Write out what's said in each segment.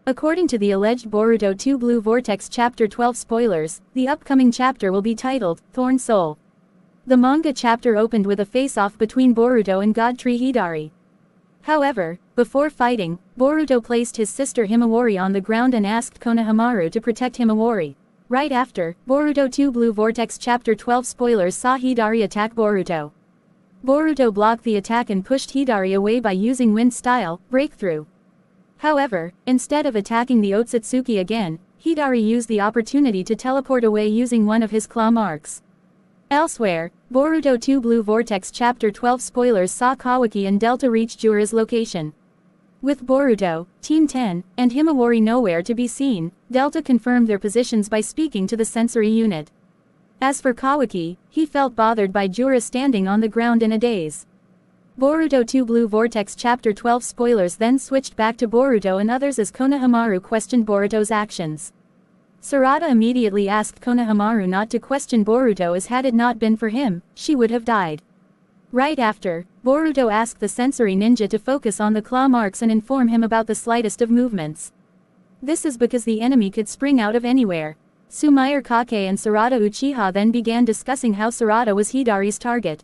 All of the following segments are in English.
According to the alleged Boruto 2 Blue Vortex Chapter 12 spoilers, the upcoming chapter will be titled, Thorn Soul. The manga chapter opened with a face-off between Boruto and God Tree Hidari. However, before fighting, Boruto placed his sister Himawari on the ground and asked Konohamaru to protect Himawari. Right after, Boruto 2 Blue Vortex Chapter 12 spoilers saw Hidari attack Boruto. Boruto blocked the attack and pushed Hidari away by using wind style, breakthrough. However, instead of attacking the Otsutsuki again, Hidari used the opportunity to teleport away using one of his claw marks. Elsewhere, Boruto 2 Blue Vortex Chapter 12 spoilers saw Kawaki and Delta reach Jura's location. With Boruto, Team 10, and Himawari nowhere to be seen, Delta confirmed their positions by speaking to the sensory unit. As for Kawaki, he felt bothered by Jura standing on the ground in a daze. Boruto 2 Blue Vortex Chapter 12 spoilers then switched back to Boruto and others as Konohamaru questioned Boruto's actions. Sarada immediately asked Konohamaru not to question Boruto as had it not been for him, she would have died. Right after, Boruto asked the sensory ninja to focus on the claw marks and inform him about the slightest of movements. This is because the enemy could spring out of anywhere. Sumire Kake and Sarada Uchiha then began discussing how Sarada was Hidari's target.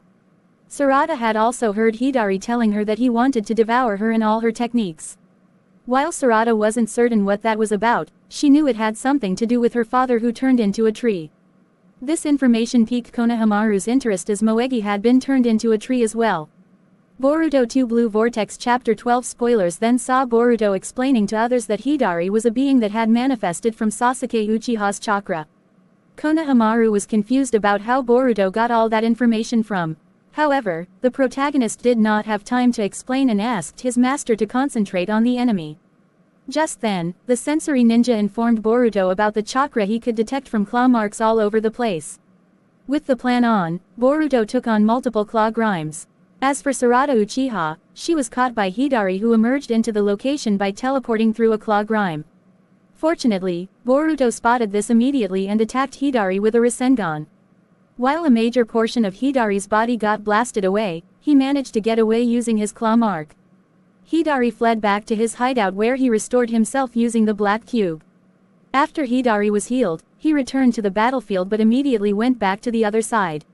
Sarada had also heard Hidari telling her that he wanted to devour her and all her techniques. While Sarada wasn't certain what that was about, she knew it had something to do with her father who turned into a tree. This information piqued Konohamaru's interest as Moegi had been turned into a tree as well. Boruto 2 Blue Vortex Chapter 12 spoilers then saw Boruto explaining to others that Hidari was a being that had manifested from Sasuke Uchiha's chakra. Konohamaru was confused about how Boruto got all that information from. However, the protagonist did not have time to explain and asked his master to concentrate on the enemy. Just then, the sensory ninja informed Boruto about the chakra he could detect from claw marks all over the place. With the plan on, Boruto took on multiple claw grimes. As for Sarada Uchiha, she was caught by Hidari who emerged into the location by teleporting through a claw grime. Fortunately, Boruto spotted this immediately and attacked Hidari with a Rasengan. While a major portion of Hidari's body got blasted away, he managed to get away using his claw mark. Hidari fled back to his hideout where he restored himself using the black cube. After Hidari was healed, he returned to the battlefield but immediately went back to the other side.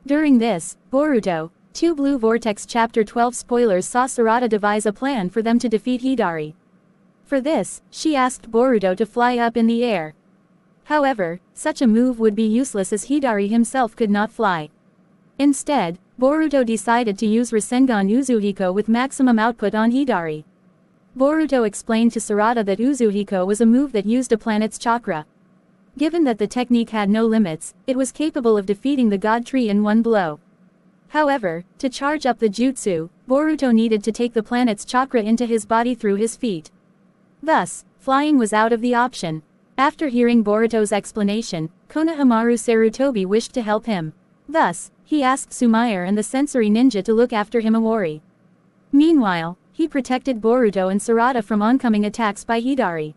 During this, Boruto 2 Blue Vortex Chapter 12 spoilers saw Sarada devise a plan for them to defeat Hidari. For this, she asked Boruto to fly up in the air. However, such a move would be useless as Hidari himself could not fly. Instead, Boruto decided to use Rasengan Uzuhiko with maximum output on Hidari. Boruto explained to Sarada that Uzuhiko was a move that used a planet's chakra. Given that the technique had no limits, it was capable of defeating the God Tree in one blow. However, to charge up the jutsu, Boruto needed to take the planet's chakra into his body through his feet. Thus, flying was out of the option. After hearing Boruto's explanation, Konohamaru Sarutobi wished to help him. Thus, he asked Sumire and the sensory ninja to look after Himawari. Meanwhile, he protected Boruto and Sarada from oncoming attacks by Hidari.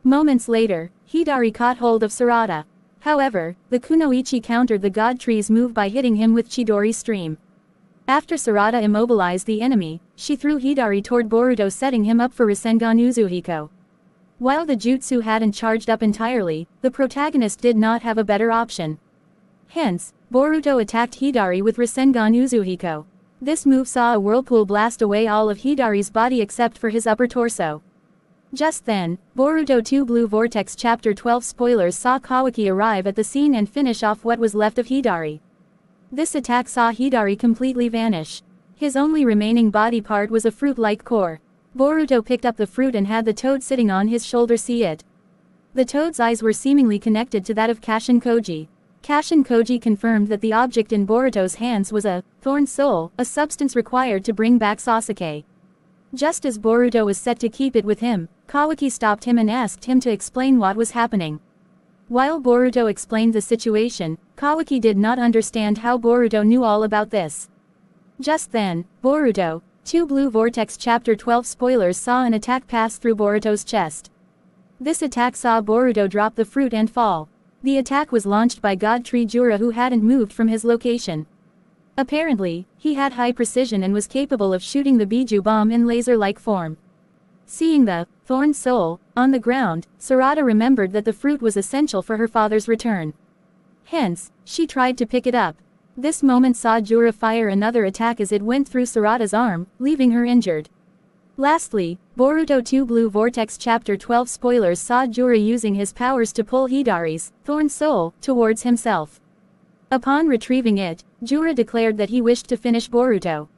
Moments later, Hidari caught hold of Sarada. However, the Kunoichi countered the God Tree's move by hitting him with Chidori's stream. After Sarada immobilized the enemy, she threw Hidari toward Boruto setting him up for Rasengan Uzuhiko. While the jutsu hadn't charged up entirely, the protagonist did not have a better option. Hence, Boruto attacked Hidari with Rasengan Uzuhiko. This move saw a whirlpool blast away all of Hidari's body except for his upper torso. Just then, Boruto 2 Blue Vortex Chapter 12 spoilers saw Kawaki arrive at the scene and finish off what was left of Hidari. This attack saw Hidari completely vanish. His only remaining body part was a fruit-like core. Boruto picked up the fruit and had the toad sitting on his shoulder see it. The toad's eyes were seemingly connected to that of Kashin Koji. Kashin Koji confirmed that the object in Boruto's hands was a thorn soul, a substance required to bring back Sasuke. Just as Boruto was set to keep it with him, Kawaki stopped him and asked him to explain what was happening. While Boruto explained the situation, Kawaki did not understand how Boruto knew all about this. Just then, Boruto 2 Blue Vortex Chapter 12 spoilers saw an attack pass through Boruto's chest. This attack saw Boruto drop the fruit and fall. The attack was launched by God Tree Jura who hadn't moved from his location. Apparently, he had high precision and was capable of shooting the Biju bomb in laser-like form. Seeing the thorn soul on the ground, Sarada remembered that the fruit was essential for her father's return. Hence, she tried to pick it up. This moment saw Jura fire another attack as it went through Sarada's arm, leaving her injured. Lastly, Boruto 2 Blue Vortex Chapter 12 spoilers saw Jura using his powers to pull Hidari's thorn soul towards himself. Upon retrieving it, Jura declared that he wished to finish Boruto.